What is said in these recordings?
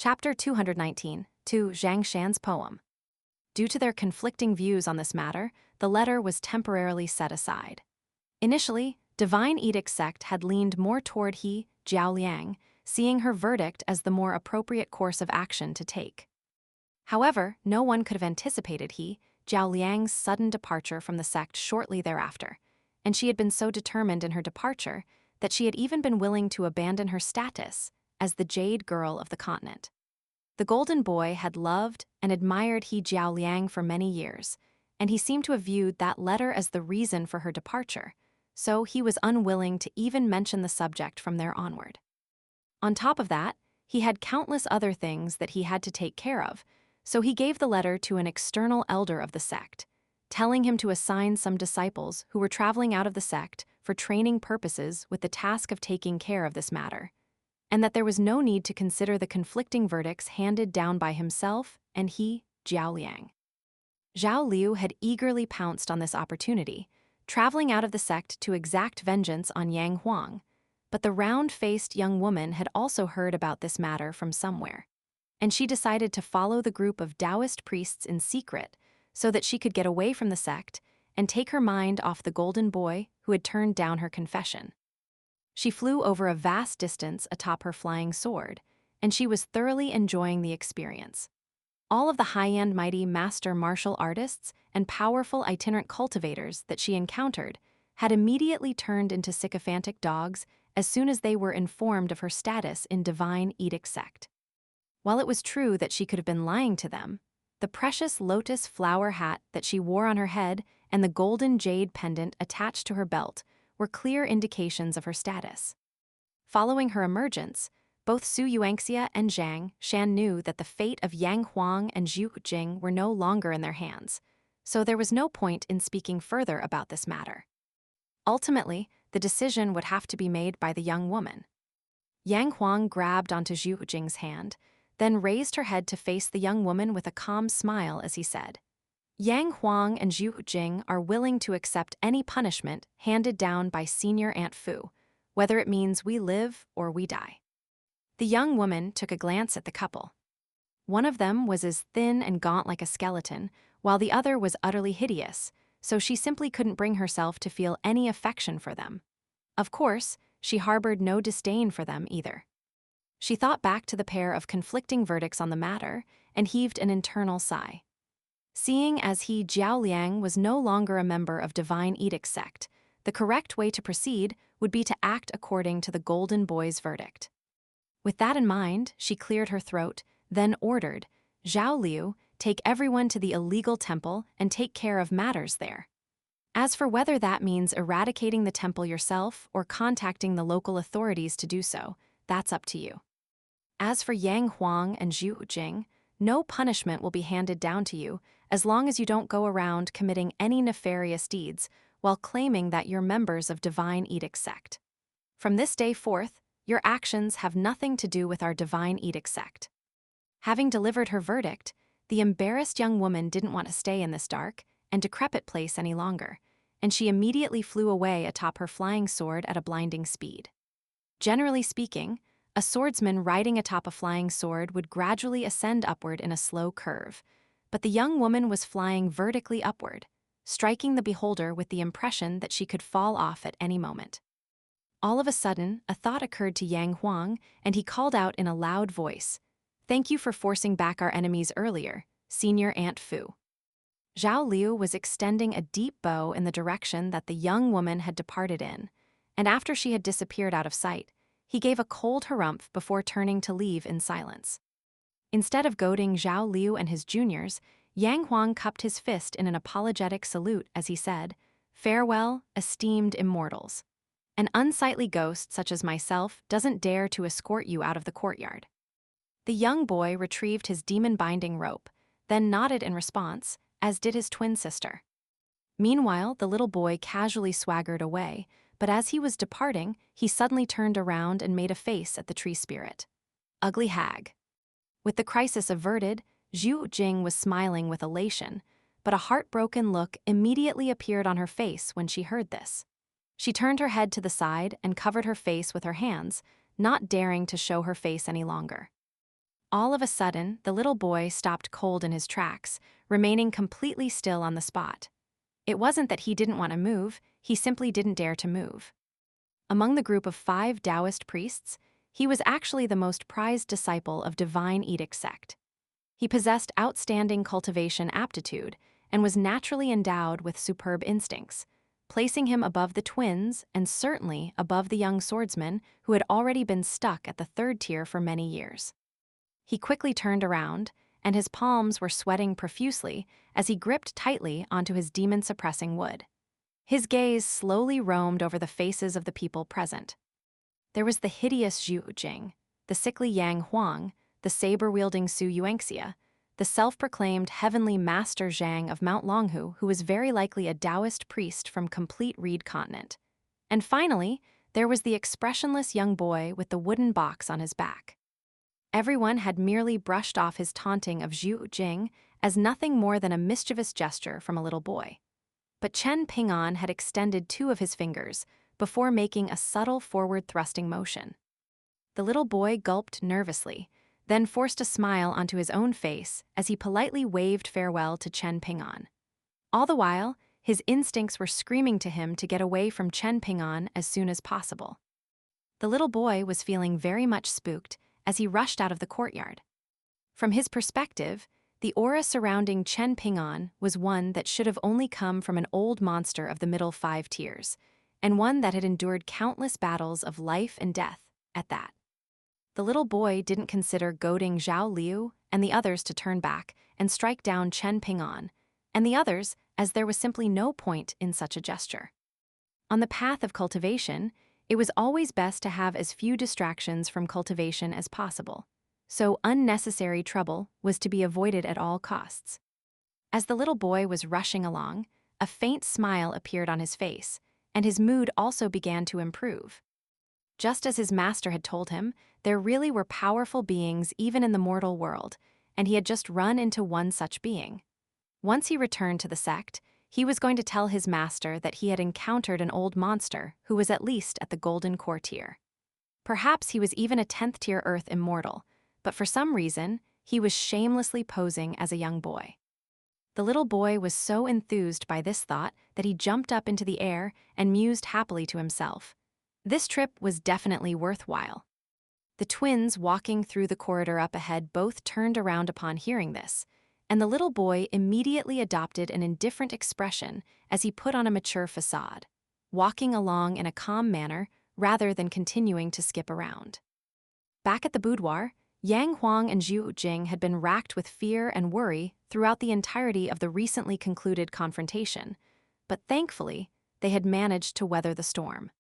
Chapter 219, to Zhang Shan's poem. Due to their conflicting views on this matter, the letter was temporarily set aside. Initially, Divine Edict sect had leaned more toward he, Jiao Liang, seeing her verdict as the more appropriate course of action to take. However, no one could have anticipated he, Jiao Liang's sudden departure from the sect shortly thereafter, and she had been so determined in her departure that she had even been willing to abandon her status as the Jade Girl of the continent. The Golden Boy had loved and admired he Jiao Liang for many years, and he seemed to have viewed that letter as the reason for her departure, so he was unwilling to even mention the subject from there onward. On top of that, he had countless other things that he had to take care of, so he gave the letter to an external elder of the sect, telling him to assign some disciples who were traveling out of the sect for training purposes with the task of taking care of this matter, and that there was no need to consider the conflicting verdicts handed down by himself and he, Jiao Liang. Zhao Liu had eagerly pounced on this opportunity, traveling out of the sect to exact vengeance on Yang Huang, but the round-faced young woman had also heard about this matter from somewhere, and she decided to follow the group of Taoist priests in secret so that she could get away from the sect and take her mind off the Golden Boy who had turned down her confession. She flew over a vast distance atop her flying sword, and she was thoroughly enjoying the experience. All of the high-end mighty master martial artists and powerful itinerant cultivators that she encountered had immediately turned into sycophantic dogs as soon as they were informed of her status in Divine Edict sect. While it was true that she could have been lying to them, the precious lotus flower hat that she wore on her head and the golden jade pendant attached to her belt were clear indications of her status. Following her emergence, both Su Yuanxia and Zhang Shan knew that the fate of Yang Huang and Zhu Jing were no longer in their hands, so there was no point in speaking further about this matter. Ultimately, the decision would have to be made by the young woman. Yang Huang grabbed onto Zhu Jing's hand, then raised her head to face the young woman with a calm smile as he said, "Yang Huang and Zhu Jing are willing to accept any punishment handed down by Senior Aunt Fu, whether it means we live or we die." The young woman took a glance at the couple. One of them was as thin and gaunt like a skeleton, while the other was utterly hideous, so she simply couldn't bring herself to feel any affection for them. Of course, she harbored no disdain for them either. She thought back to the pair of conflicting verdicts on the matter and heaved an internal sigh. Seeing as he Jiao Liang was no longer a member of Divine Edict sect, the correct way to proceed would be to act according to the Golden Boy's verdict. With that in mind, she cleared her throat, then ordered, "Zhao Liu, take everyone to the illegal temple and take care of matters there. As for whether that means eradicating the temple yourself or contacting the local authorities to do so, that's up to you. As for Yang Huang and Zhu Jing, no punishment will be handed down to you as long as you don't go around committing any nefarious deeds while claiming that you're members of Divine Edict sect. From this day forth, your actions have nothing to do with our Divine Edict sect." Having delivered her verdict, the embarrassed young woman didn't want to stay in this dark and decrepit place any longer, and she immediately flew away atop her flying sword at a blinding speed. Generally speaking, a swordsman riding atop a flying sword would gradually ascend upward in a slow curve, but the young woman was flying vertically upward, striking the beholder with the impression that she could fall off at any moment. All of a sudden, a thought occurred to Yang Huang, and he called out in a loud voice, "Thank you for forcing back our enemies earlier, Senior Aunt Fu." Zhao Liu was extending a deep bow in the direction that the young woman had departed in, and after she had disappeared out of sight, he gave a cold harumph before turning to leave in silence. Instead of goading Zhao Liu and his juniors, Yang Huang cupped his fist in an apologetic salute as he said, "Farewell, esteemed immortals. An unsightly ghost such as myself doesn't dare to escort you out of the courtyard." The young boy retrieved his demon-binding rope, then nodded in response, as did his twin sister. Meanwhile, the little boy casually swaggered away, but as he was departing, he suddenly turned around and made a face at the tree spirit. Ugly hag. With the crisis averted, Zhu Jing was smiling with elation, but a heartbroken look immediately appeared on her face when she heard this. She turned her head to the side and covered her face with her hands, not daring to show her face any longer. All of a sudden, the little boy stopped cold in his tracks, remaining completely still on the spot. It wasn't that he didn't want to move, he simply didn't dare to move. Among the group of 5 Taoist priests, he was actually the most prized disciple of Divine Edict sect. He possessed outstanding cultivation aptitude and was naturally endowed with superb instincts, placing him above the twins and certainly above the young swordsman who had already been stuck at the 3rd tier for many years. He quickly turned around, and his palms were sweating profusely as he gripped tightly onto his demon-suppressing wood. His gaze slowly roamed over the faces of the people present. There was the hideous Zhu Jing, the sickly Yang Huang, the saber-wielding Su Yuanxia, the self-proclaimed heavenly master Zhang of Mount Longhu, who was very likely a Taoist priest from complete Reed continent. And finally, there was the expressionless young boy with the wooden box on his back. Everyone had merely brushed off his taunting of Zhu Jing as nothing more than a mischievous gesture from a little boy. But Chen Ping'an had extended 2 of his fingers before making a subtle forward-thrusting motion. The little boy gulped nervously, then forced a smile onto his own face as he politely waved farewell to Chen Ping'an. All the while, his instincts were screaming to him to get away from Chen Ping'an as soon as possible. The little boy was feeling very much spooked as he rushed out of the courtyard. From his perspective, the aura surrounding Chen Ping'an was one that should have only come from an old monster of the middle 5 tiers, and one that had endured countless battles of life and death at that. The little boy didn't consider goading Zhao Liu and the others to turn back and strike down Chen Ping'an, and the others, as there was simply no point in such a gesture. On the path of cultivation, it was always best to have as few distractions from cultivation as possible, so unnecessary trouble was to be avoided at all costs. As the little boy was rushing along, a faint smile appeared on his face, and his mood also began to improve. Just as his master had told him, there really were powerful beings even in the mortal world, and he had just run into one such being. Once he returned to the sect, he was going to tell his master that he had encountered an old monster who was at least at the Golden Core tier. Perhaps he was even a 10th tier Earth immortal, but for some reason, he was shamelessly posing as a young boy. The little boy was so enthused by this thought that he jumped up into the air and mused happily to himself. This trip was definitely worthwhile. The twins walking through the corridor up ahead both turned around upon hearing this, and the little boy immediately adopted an indifferent expression as he put on a mature facade, walking along in a calm manner rather than continuing to skip around. Back at the boudoir, Yang Huang and Zhu Jing had been racked with fear and worry throughout the entirety of the recently concluded confrontation, but thankfully, they had managed to weather the storm.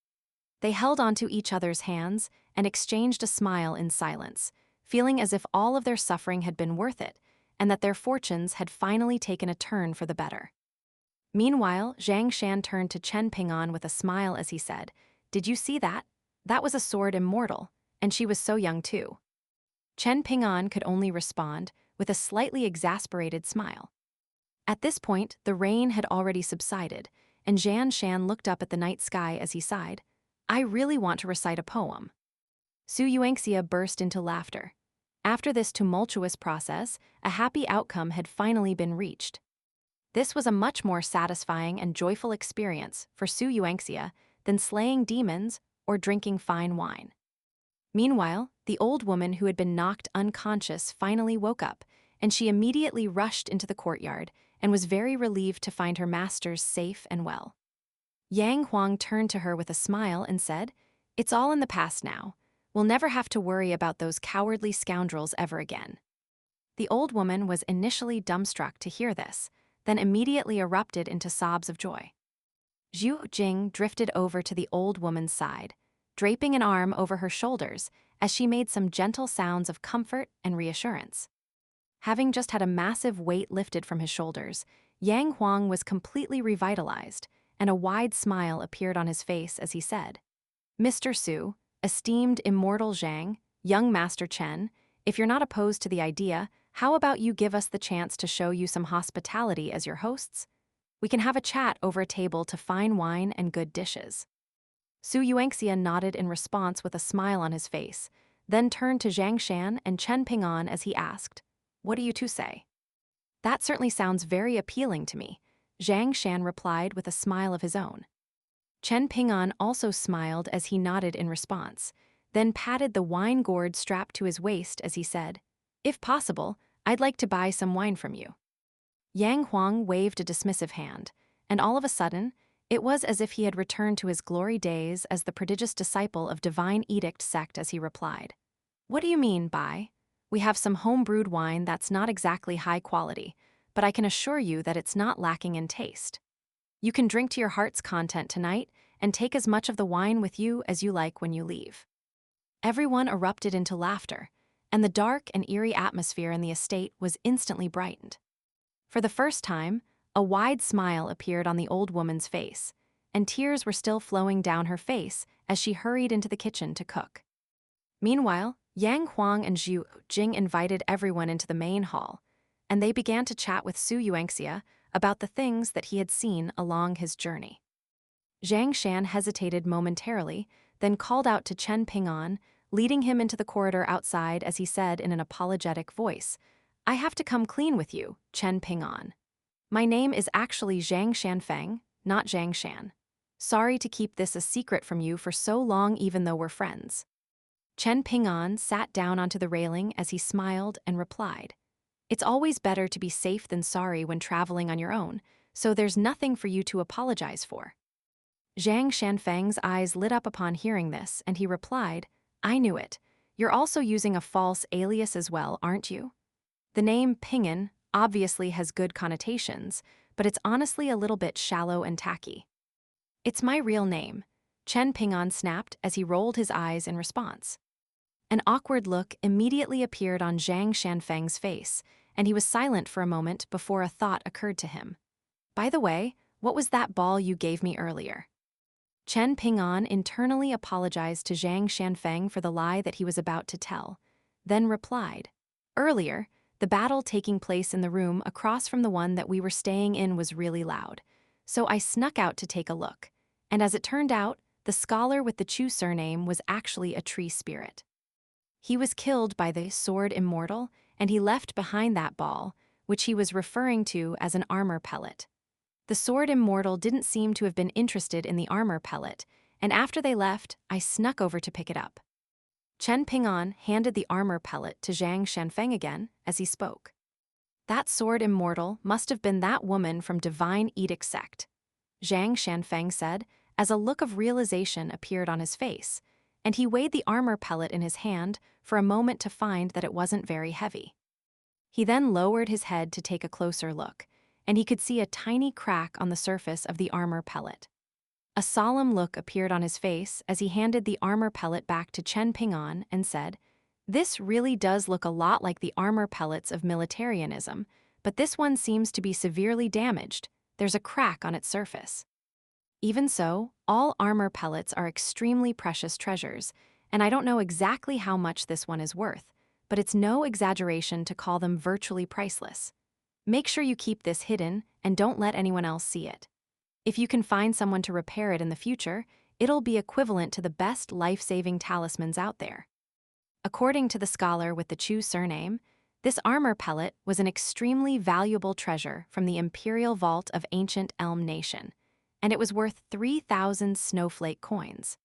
They held onto each other's hands and exchanged a smile in silence, feeling as if all of their suffering had been worth it, and that their fortunes had finally taken a turn for the better. Meanwhile, Shan turned to Chen Ping'an with a smile as he said, "Did you see that? That was a sword immortal, and she was so young too." Chen Ping'an could only respond with a slightly exasperated smile. At this point, the rain had already subsided, and Shan looked up at the night sky as he sighed, "I really want to recite a poem." Su Yuanxia burst into laughter. After this tumultuous process, a happy outcome had finally been reached. This was a much more satisfying and joyful experience for Su Yuanxia than slaying demons or drinking fine wine. Meanwhile, the old woman who had been knocked unconscious finally woke up, and she immediately rushed into the courtyard and was very relieved to find her masters safe and well. Yang Huang turned to her with a smile and said, "It's all in the past now. We'll never have to worry about those cowardly scoundrels ever again." The old woman was initially dumbstruck to hear this, then immediately erupted into sobs of joy. Zhu Jing drifted over to the old woman's side, draping an arm over her shoulders as she made some gentle sounds of comfort and reassurance. Having just had a massive weight lifted from his shoulders, Yang Huang was completely revitalized, and a wide smile appeared on his face as he said, "Mr. Su, esteemed immortal Zhang, young Master Chen, if you're not opposed to the idea, how about you give us the chance to show you some hospitality as your hosts? We can have a chat over a table to fine wine and good dishes." Su Yuanxia nodded in response with a smile on his face, then turned to Zhang Shan and Chen Ping'an as he asked, "What do you two say?" "That certainly sounds very appealing to me," Zhang Shan replied with a smile of his own. Chen Ping'an also smiled as he nodded in response, then patted the wine gourd strapped to his waist as he said, "If possible, I'd like to buy some wine from you." Yang Huang waved a dismissive hand, and all of a sudden, it was as if he had returned to his glory days as the prodigious disciple of Divine Edict sect as he replied, "What do you mean by? We have some home-brewed wine that's not exactly high quality, but I can assure you that it's not lacking in taste. You can drink to your heart's content tonight and take as much of the wine with you as you like when you leave." Everyone erupted into laughter, and the dark and eerie atmosphere in the estate was instantly brightened. For the first time, a wide smile appeared on the old woman's face, and tears were still flowing down her face as she hurried into the kitchen to cook. Meanwhile, Yang Huang and Zhu Jing invited everyone into the main hall, and they began to chat with Su Yuanxia about the things that he had seen along his journey. Zhang Shan hesitated momentarily, then called out to Chen Ping'an, leading him into the corridor outside as he said in an apologetic voice, "I have to come clean with you, Chen Ping'an. My name is actually Zhang Shanfeng, not Zhang Shan. Sorry to keep this a secret from you for so long even though we're friends." Chen Ping'an sat down onto the railing as he smiled and replied, "It's always better to be safe than sorry when traveling on your own, so there's nothing for you to apologize for." Zhang Shanfeng's eyes lit up upon hearing this, and he replied, "I knew it. You're also using a false alias as well, aren't you? The name Ping'an obviously has good connotations, but it's honestly a little bit shallow and tacky." "It's my real name," Chen Ping'an snapped as he rolled his eyes in response. An awkward look immediately appeared on Zhang Shanfeng's face, and he was silent for a moment before a thought occurred to him. "By the way, what was that ball you gave me earlier?" Chen Ping'an internally apologized to Zhang Shanfeng for the lie that he was about to tell, then replied, "Earlier, the battle taking place in the room across from the one that we were staying in was really loud, so I snuck out to take a look, and as it turned out, the scholar with the Chu surname was actually a tree spirit. He was killed by the sword immortal, and he left behind that ball, which he was referring to as an armor pellet. The sword immortal didn't seem to have been interested in the armor pellet, and after they left, I snuck over to pick it up." Chen Ping'an handed the armor pellet to Zhang Shanfeng again as he spoke. "That sword immortal must have been that woman from Divine Edict sect," Zhang Shanfeng said as a look of realization appeared on his face, and he weighed the armor pellet in his hand for a moment to find that it wasn't very heavy. He then lowered his head to take a closer look, and he could see a tiny crack on the surface of the armor pellet. A solemn look appeared on his face as he handed the armor pellet back to Chen Ping'an and said, "This really does look a lot like the armor pellets of militarianism, but this one seems to be severely damaged. There's a crack on its surface." Even so, all armor pellets are extremely precious treasures, and I don't know exactly how much this one is worth, but it's no exaggeration to call them virtually priceless. Make sure you keep this hidden and don't let anyone else see it. If you can find someone to repair it in the future, it'll be equivalent to the best life-saving talismans out there. According to the scholar with the Chu surname, this armor pellet was an extremely valuable treasure from the imperial vault of ancient Elm Nation, and it was worth 3,000 snowflake coins.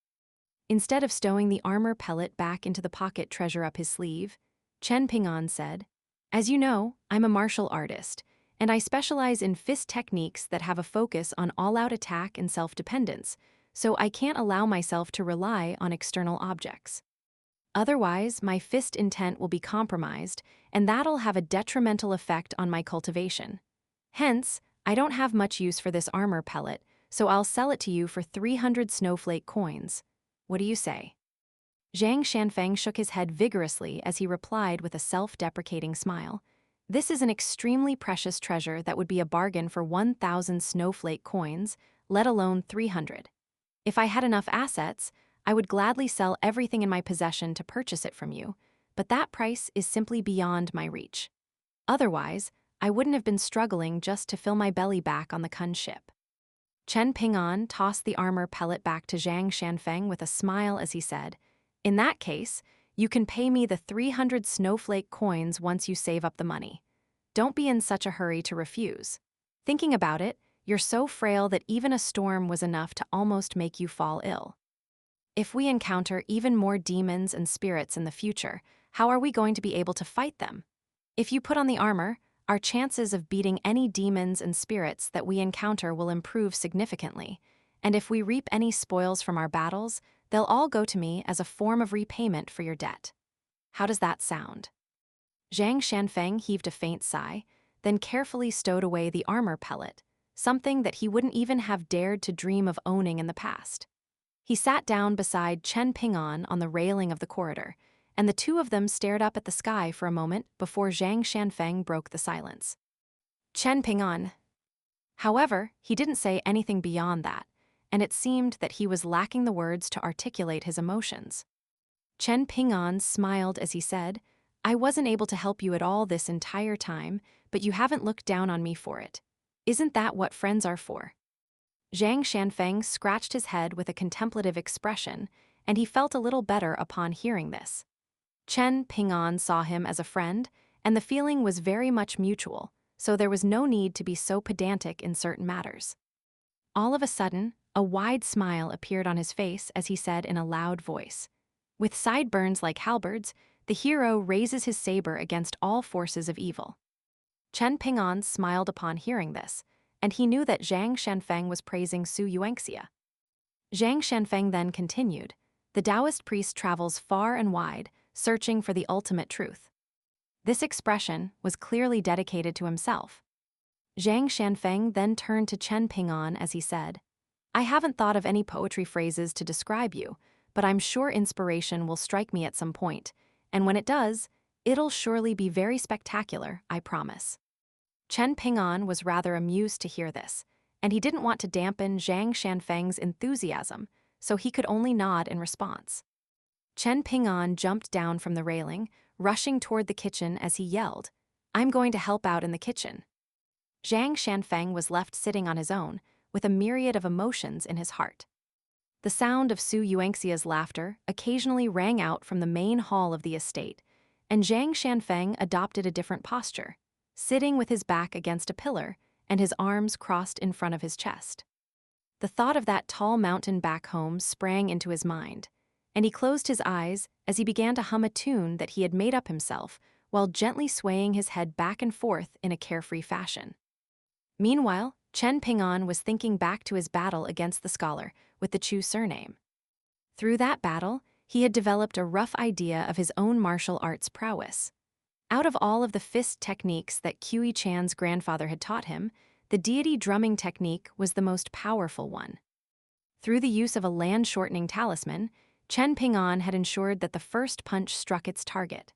Instead of stowing the armor pellet back into the pocket treasure up his sleeve, Chen Ping'an said, "As you know, I'm a martial artist, and I specialize in fist techniques that have a focus on all-out attack and self-dependence, so I can't allow myself to rely on external objects. Otherwise, my fist intent will be compromised, and that'll have a detrimental effect on my cultivation. Hence, I don't have much use for this armor pellet, so I'll sell it to you for 300 snowflake coins. What do you say?" Zhang Shanfeng shook his head vigorously as he replied with a self-deprecating smile, "This is an extremely precious treasure that would be a bargain for 1,000 snowflake coins, let alone 300. If I had enough assets, I would gladly sell everything in my possession to purchase it from you, but that price is simply beyond my reach. Otherwise, I wouldn't have been struggling just to fill my belly back on the Kun ship." Chen Ping'an tossed the armor pellet back to Zhang Shanfeng with a smile as he said, "In that case, You can pay me the 300 snowflake coins once you save up the money. Don't be in such a hurry to refuse. Thinking about it, you're so frail that even a storm was enough to almost make you fall ill. If we encounter even more demons and spirits in the future, how are we going to be able to fight them? If you put on the armor, our chances of beating any demons and spirits that we encounter will improve significantly, and if we reap any spoils from our battles, they'll all go to me as a form of repayment for your debt. How does that sound? Zhang Shanfeng heaved a faint sigh, then carefully stowed away the armor pellet, something that he wouldn't even have dared to dream of owning in the past. He sat down beside Chen Ping'an on the railing of the corridor, and the two of them stared up at the sky for a moment before Zhang Shanfeng broke the silence. Chen Ping'an. However, he didn't say anything beyond that, and it seemed that he was lacking the words to articulate his emotions. Chen Ping'an smiled as he said, I wasn't able to help you at all this entire time, but you haven't looked down on me for it. Isn't that what friends are for? Zhang Shanfeng scratched his head with a contemplative expression, and he felt a little better upon hearing this. Chen Ping'an saw him as a friend, and the feeling was very much mutual, so there was no need to be so pedantic in certain matters. All of a sudden, a wide smile appeared on his face as he said in a loud voice, with sideburns like halberds, the hero raises his saber against all forces of evil. Chen Ping'an smiled upon hearing this, and he knew that Zhang Shanfeng was praising Su Yuanxia. Zhang Shanfeng then continued, the Taoist priest travels far and wide, searching for the ultimate truth. This expression was clearly dedicated to himself. Zhang Shanfeng then turned to Chen Ping'an as he said, I haven't thought of any poetry phrases to describe you, but I'm sure inspiration will strike me at some point, and when it does, it'll surely be very spectacular, I promise. Chen Ping'an was rather amused to hear this, and he didn't want to dampen Zhang Shanfeng's enthusiasm, so he could only nod in response. Chen Ping'an jumped down from the railing, rushing toward the kitchen as he yelled, I'm going to help out in the kitchen. Zhang Shanfeng was left sitting on his own, with a myriad of emotions in his heart. The sound of Su Yuanxia's laughter occasionally rang out from the main hall of the estate, and Zhang Shanfeng adopted a different posture, sitting with his back against a pillar and his arms crossed in front of his chest. The thought of that tall mountain back home sprang into his mind, and he closed his eyes as he began to hum a tune that he had made up himself while gently swaying his head back and forth in a carefree fashion. Meanwhile, Chen Ping'an was thinking back to his battle against the scholar with the Chu surname. Through that battle, he had developed a rough idea of his own martial arts prowess. Out of all of the fist techniques that Qi Chan's grandfather had taught him, the deity drumming technique was the most powerful one. Through the use of a land-shortening talisman, Chen Ping'an had ensured that the first punch struck its target.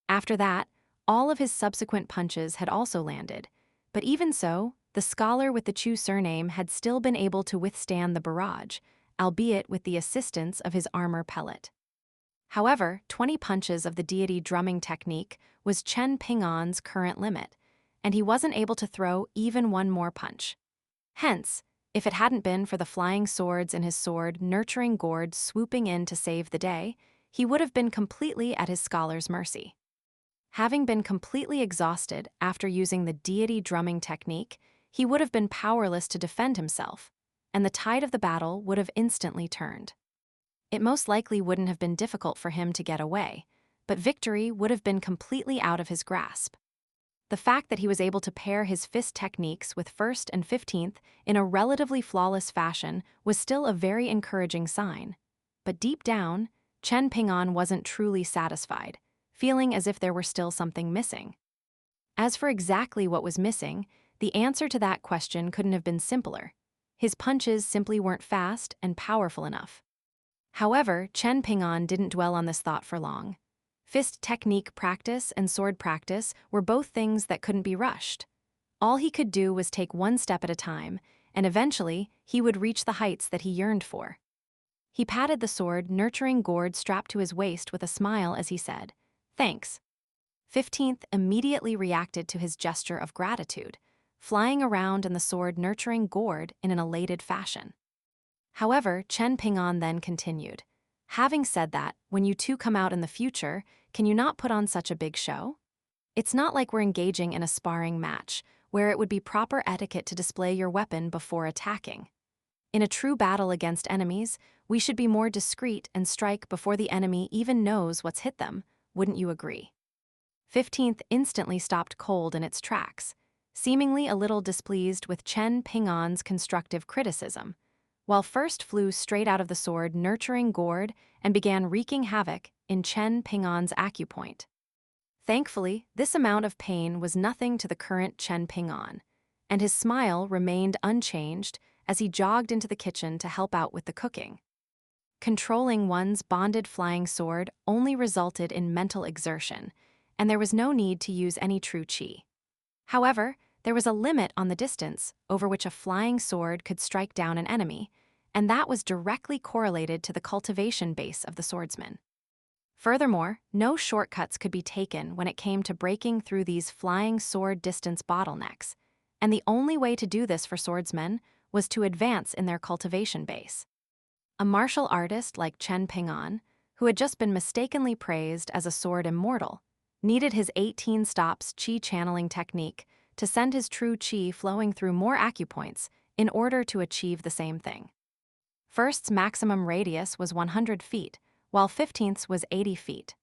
After that, all of his subsequent punches had also landed, but even so, the scholar with the Chu surname had still been able to withstand the barrage, albeit with the assistance of his armor pellet. However, 20 punches of the deity drumming technique was Chen Ping'an's current limit, and he wasn't able to throw even one more punch. Hence, if it hadn't been for the flying swords in his sword-nurturing gourd swooping in to save the day, he would have been completely at his scholar's mercy. Having been completely exhausted after using the deity drumming technique, he would have been powerless to defend himself, and the tide of the battle would have instantly turned. It most likely wouldn't have been difficult for him to get away, but victory would have been completely out of his grasp. The fact that he was able to pair his fist techniques with 1st and 15th in a relatively flawless fashion was still a very encouraging sign. But deep down, Chen Ping'an wasn't truly satisfied, feeling as if there were still something missing. As for exactly what was missing, the answer to that question couldn't have been simpler. His punches simply weren't fast and powerful enough. However, Chen Ping'an didn't dwell on this thought for long. Fist technique practice and sword practice were both things that couldn't be rushed. All he could do was take one step at a time, and eventually he would reach the heights that he yearned for. He patted the sword-nurturing gourd strapped to his waist with a smile as he said, "Thanks." 15th immediately reacted to his gesture of gratitude, flying around in the sword-nurturing gourd in an elated fashion. However, Chen Ping'an then continued, Having said that, when you two come out in the future, can you not put on such a big show? It's not like we're engaging in a sparring match, where it would be proper etiquette to display your weapon before attacking. In a true battle against enemies, we should be more discreet and strike before the enemy even knows what's hit them, wouldn't you agree? 15th instantly stopped cold in its tracks, seemingly a little displeased with Chen Ping'an's constructive criticism, while first flew straight out of the sword nurturing gourd and began wreaking havoc in Chen Ping'an's acupoint. Thankfully, this amount of pain was nothing to the current Chen Ping'an, and his smile remained unchanged as he jogged into the kitchen to help out with the cooking. Controlling one's bonded flying sword only resulted in mental exertion, and there was no need to use any true qi. However, there was a limit on the distance over which a flying sword could strike down an enemy, and that was directly correlated to the cultivation base of the swordsman. Furthermore, no shortcuts could be taken when it came to breaking through these flying sword distance bottlenecks, and the only way to do this for swordsmen was to advance in their cultivation base. A martial artist like Chen Ping'an, who had just been mistakenly praised as a sword immortal, needed his 18 stops qi channeling technique to send his true qi flowing through more acupoints in order to achieve the same thing. First's maximum radius was 100 feet, while 15th's was 80 feet.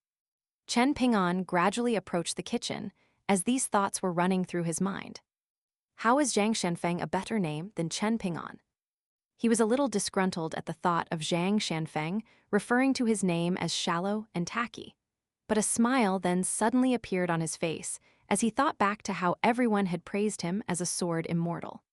Chen Ping'an gradually approached the kitchen as these thoughts were running through his mind. How is Zhang Shanfeng a better name than Chen Ping'an? He was a little disgruntled at the thought of Zhang Shanfeng referring to his name as shallow and tacky, but a smile then suddenly appeared on his face as he thought back to how everyone had praised him as a sword immortal.